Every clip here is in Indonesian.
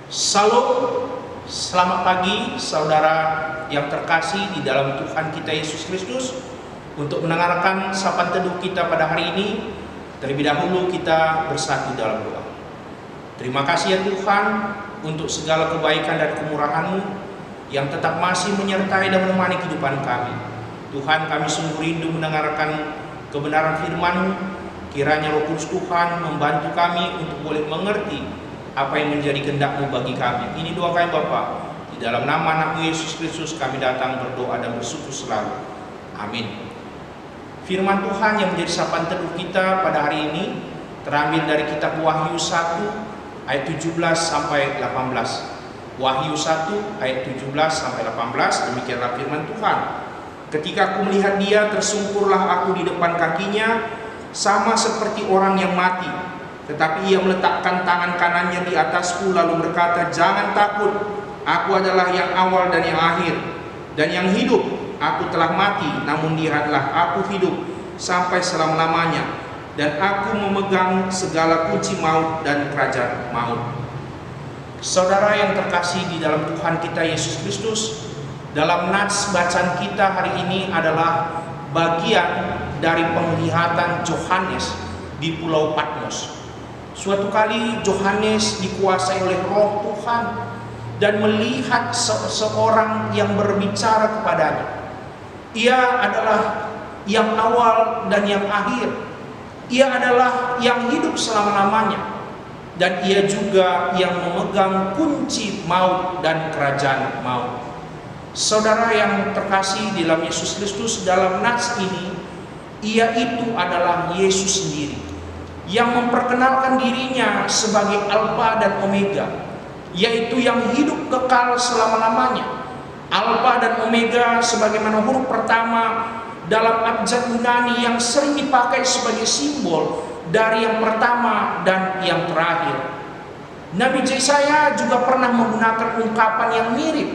Salam, selamat pagi saudara yang terkasih di dalam Tuhan kita Yesus Kristus. Untuk mendengarkan sapaan teduh kita pada hari ini, terlebih dahulu kita bersatu dalam doa. Terima kasih ya Tuhan untuk segala kebaikan dan kemurahan-Mu yang tetap masih menyertai dan menemani kehidupan kami. Tuhan, kami sungguh rindu mendengarkan kebenaran firman-Mu. Kiranya Roh Kudus Tuhan membantu kami untuk boleh mengerti apa yang menjadi kehendak-Mu bagi kami. Ini doa kami Bapa. Di dalam nama anak-Mu Yesus Kristus kami datang berdoa dan bersyukur selalu. Amin. Firman Tuhan yang menjadi sapaan teduh kita pada hari ini terambil dari kitab Wahyu 1 ayat 17 sampai 18. Wahyu 1 ayat 17 sampai 18, demikianlah firman Tuhan. Ketika aku melihat Dia, tersungkurlah aku di depan kakinya, sama seperti orang yang mati. Tetapi Ia meletakkan tangan kanannya di atasku lalu berkata, "Jangan takut, aku adalah yang awal dan yang akhir dan yang hidup. Aku telah mati, namun lihatlah aku hidup sampai selama-lamanya, dan aku memegang segala kunci maut dan kerajaan maut." Saudara yang terkasih di dalam Tuhan kita Yesus Kristus, dalam nats bacaan kita hari ini adalah bagian dari penglihatan Yohanes di Pulau Patmos. Suatu kali Yohanes dikuasai oleh Roh Tuhan dan melihat seseorang yang berbicara kepadanya. Ia adalah yang awal dan yang akhir. Ia adalah yang hidup selama-lamanya. Dan ia juga yang memegang kunci maut dan kerajaan maut. Saudara yang terkasih di dalam Yesus Kristus, dalam nats ini, ia itu adalah Yesus sendiri yang memperkenalkan dirinya sebagai Alfa dan Omega, yaitu yang hidup kekal selama-lamanya. Alfa dan Omega sebagaimana huruf pertama dalam abjad Yunani yang sering dipakai sebagai simbol dari yang pertama dan yang terakhir. Nabi Yesaya juga pernah menggunakan ungkapan yang mirip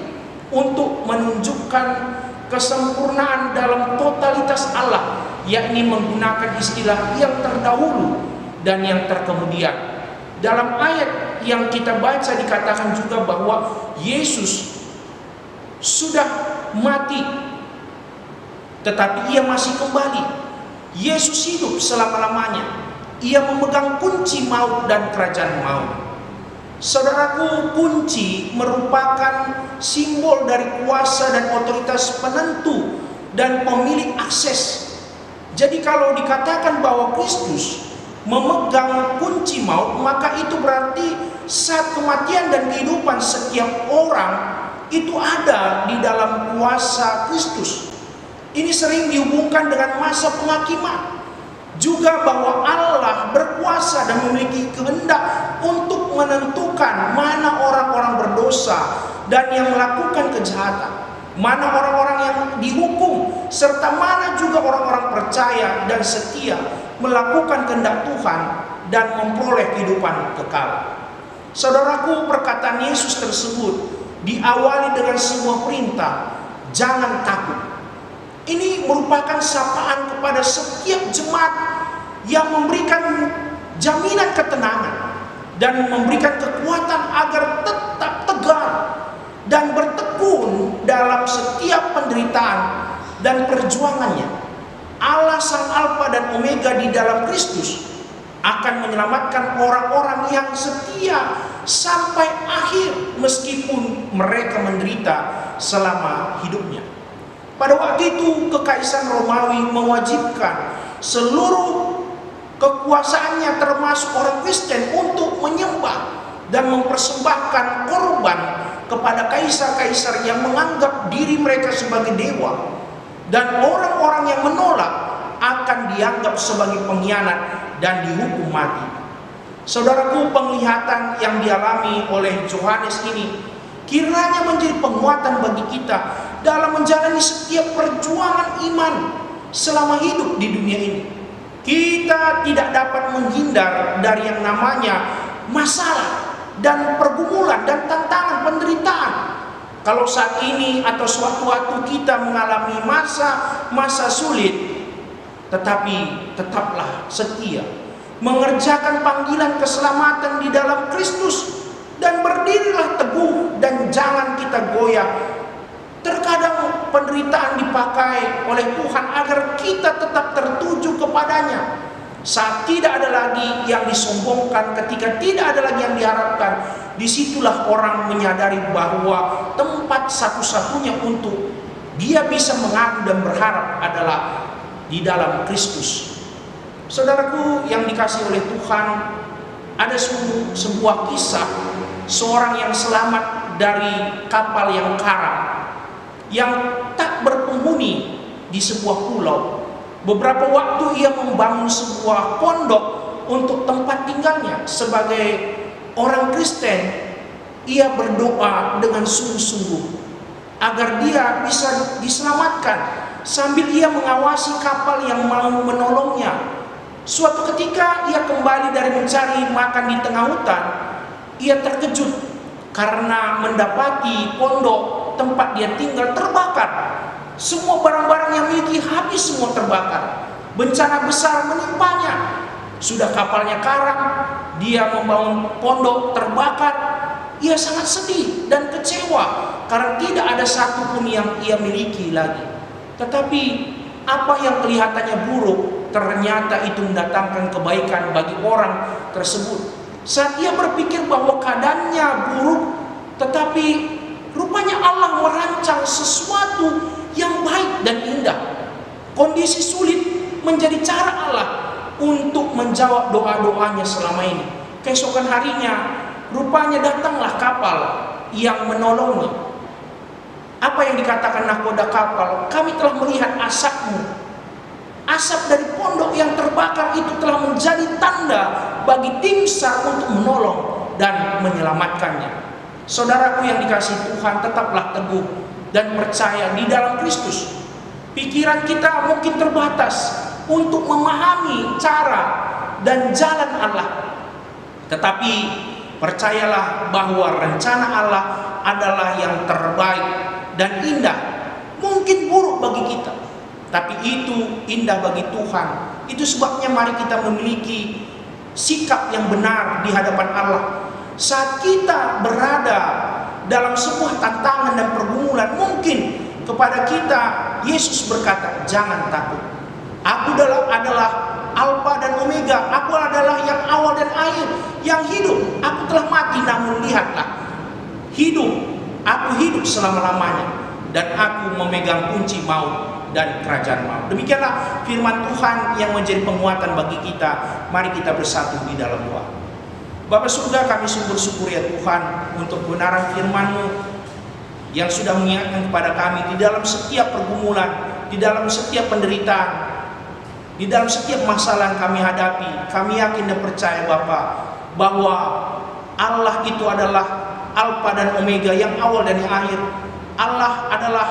untuk menunjukkan kesempurnaan dalam totalitas Allah, yakni menggunakan istilah yang terdahulu dan yang terkemudian. Dalam ayat yang kita baca dikatakan juga bahwa Yesus sudah mati, tetapi Ia masih kembali. Yesus hidup selama-lamanya. Ia memegang kunci maut dan kerajaan maut. Saudaraku, kunci merupakan simbol dari kuasa dan otoritas penentu dan pemilik akses. Jadi kalau dikatakan bahwa Kristus memegang kunci maut, maka itu berarti saat kematian dan kehidupan setiap orang itu ada di dalam kuasa Kristus. Ini sering dihubungkan dengan masa penghakiman. Juga bahwa Allah berkuasa dan memiliki kehendak untuk menentukan mana orang-orang berdosa dan yang melakukan kejahatan, mana orang-orang yang dihukum, serta mana juga orang-orang percaya dan setia melakukan kehendak Tuhan dan memperoleh kehidupan kekal. Saudaraku, perkataan Yesus tersebut diawali dengan sebuah perintah, jangan takut. Ini merupakan sapaan kepada setiap jemaat yang memberikan jaminan ketenangan dan memberikan kekuatan agar tetap tegar dan bertekun dalam setiap penderitaan dan perjuangannya. Allah Sang Alfa dan Omega di dalam Kristus akan menyelamatkan orang-orang yang setia sampai akhir meskipun mereka menderita selama hidupnya. Pada waktu itu Kekaisaran Romawi mewajibkan seluruh kekuasaannya termasuk orang Kristen untuk menyembah dan mempersembahkan korban kepada kaisar-kaisar yang menganggap diri mereka sebagai dewa, dan orang-orang yang menolak akan dianggap sebagai pengkhianat dan dihukum mati. Saudaraku, penglihatan yang dialami oleh Yohanes ini kiranya menjadi penguatan bagi kita dalam menjalani setiap perjuangan iman selama hidup di dunia ini. Kita tidak dapat menghindar dari yang namanya masalah dan pergumulan dan tantangan penderitaan. Kalau saat ini atau suatu-waktu kita mengalami masa sulit, tetapi tetaplah setia mengerjakan panggilan keselamatan di dalam Kristus dan berdirilah teguh dan jangan kita goyah. Terkadang penderitaan dipakai oleh Tuhan agar kita tetap tertuju kepadanya. Saat tidak ada lagi yang disombongkan, ketika tidak ada lagi yang diharapkan, disitulah orang menyadari bahwa tempat satu-satunya untuk dia bisa mengadu dan berharap adalah di dalam Kristus. Saudaraku yang dikasihi oleh Tuhan, ada sebuah kisah seorang yang selamat dari kapal yang karam, yang tak berpenghuni di sebuah pulau. Beberapa waktu ia membangun sebuah pondok untuk tempat tinggalnya. Sebagai orang Kristen, ia berdoa dengan sungguh-sungguh agar dia bisa diselamatkan, sambil ia mengawasi kapal yang mau menolongnya. Suatu ketika ia kembali dari mencari makan di tengah hutan, ia terkejut karena mendapati pondok tempat dia tinggal terbakar. Semua barang-barang yang miliki habis semua terbakar. Bencana besar menimpanya. Sudah kapalnya karam, dia membangun pondok terbakar. Ia sangat sedih dan kecewa karena tidak ada satupun yang ia miliki lagi. Tetapi apa yang kelihatannya buruk ternyata itu mendatangkan kebaikan bagi orang tersebut. Saat ia berpikir bahwa keadaannya buruk, tetapi rupanya Allah merancang sesuatu yang baik dan indah. Kondisi sulit menjadi cara Allah untuk menjawab doa-doanya selama ini. Keesokan harinya, rupanya datanglah kapal yang menolongnya. Apa yang dikatakan nahkoda kapal? Kami telah melihat asapmu. Asap dari pondok yang terbakar itu telah menjadi tanda bagi tim SAR untuk menolong dan menyelamatkannya. Saudaraku yang dikasihi Tuhan, tetaplah teguh dan percaya di dalam Kristus. Pikiran kita mungkin terbatas untuk memahami cara dan jalan Allah. Tetapi percayalah bahwa rencana Allah adalah yang terbaik dan indah. Mungkin buruk bagi kita, tapi itu indah bagi Tuhan. Itu sebabnya mari kita memiliki sikap yang benar di hadapan Allah. Saat kita berada dalam sebuah tantangan dan pergumulan, mungkin kepada kita Yesus berkata, jangan takut. Aku adalah Alfa dan Omega. Aku adalah yang awal dan akhir, yang hidup. Aku telah mati, namun lihatlah, hidup. Aku hidup selama-lamanya, dan aku memegang kunci maut dan kerajaan maut. Demikianlah firman Tuhan yang menjadi penguatan bagi kita. Mari kita bersatu di dalam doa. Bapa surga, kami sungguh bersyukur ya Tuhan untuk kebenaran firman-Mu yang sudah mengingatkan kepada kami di dalam setiap pergumulan, di dalam setiap penderitaan, di dalam setiap masalah yang kami hadapi. Kami yakin dan percaya Bapa bahwa Allah itu adalah Alfa dan Omega, yang awal dan yang akhir. Allah adalah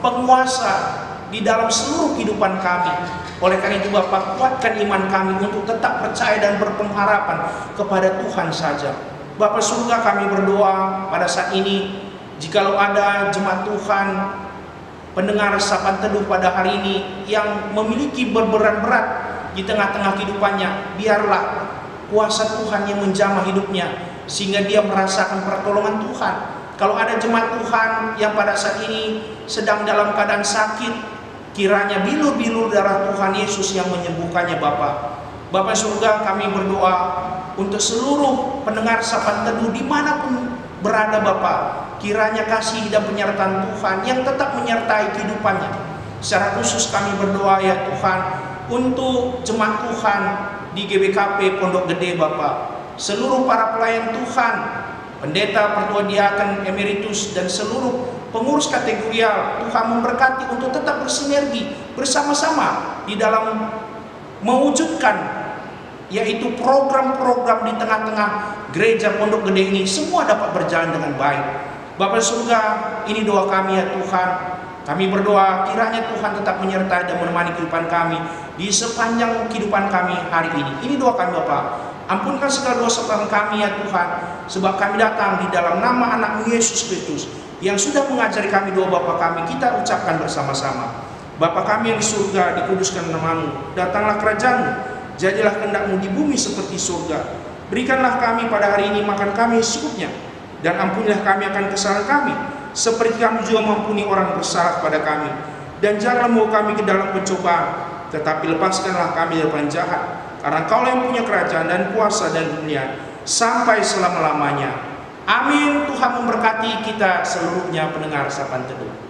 penguasa di dalam seluruh kehidupan kami. Oleh karena itu Bapak, kuatkan iman kami untuk tetap percaya dan berpengharapan kepada Tuhan saja. Bapak surga, kami berdoa pada saat ini, jikalau ada jemaat Tuhan, pendengar sapaan teduh pada hari ini yang memiliki berat di tengah-tengah kehidupannya, biarlah kuasa Tuhan yang menjamah hidupnya sehingga dia merasakan pertolongan Tuhan. Kalau ada jemaat Tuhan yang pada saat ini sedang dalam keadaan sakit, kiranya bilur-bilur darah Tuhan Yesus yang menyembuhkannya Bapa. Bapa surga, kami berdoa untuk seluruh pendengar sapaan teduh dimanapun berada Bapa. Kiranya kasih dan penyertaan Tuhan yang tetap menyertai kehidupannya. Secara khusus kami berdoa ya Tuhan untuk jemaat Tuhan di GBKP Pondok Gede Bapa. Seluruh para pelayan Tuhan, pendeta, pertua diaken, emeritus, dan seluruh pengurus kategorial, Tuhan memberkati untuk tetap bersinergi bersama-sama di dalam mewujudkan yaitu program-program di tengah-tengah gereja Pondok Gede ini semua dapat berjalan dengan baik. Bapa surga, ini doa kami ya Tuhan. Kami berdoa kiranya Tuhan tetap menyertai dan menemani kehidupan kami di sepanjang kehidupan kami hari ini. Ini doa kami Bapa. Ampunkan segala dosa kami ya Tuhan, sebab kami datang di dalam nama anak-Mu Yesus Kristus yang sudah mengajari kami doa Bapa kami. Kita ucapkan bersama-sama. Bapa kami yang di surga, dikuduskan nama-Mu, datanglah kerajaan-Mu, jadilah kehendak-Mu di bumi seperti surga. Berikanlah kami pada hari ini makan kami secukupnya, dan ampunilah kami akan kesalahan kami, seperti kami juga mengampuni orang bersalah kepada kami. Dan janganlah membawa kami ke dalam pencobaan, tetapi lepaskanlah kami dari yang jahat. Karena Engkau yang punya kerajaan dan kuasa dan kemuliaan sampai selama-lamanya. Amin. Tuhan memberkati kita seluruhnya pendengar Sapaan Teduh.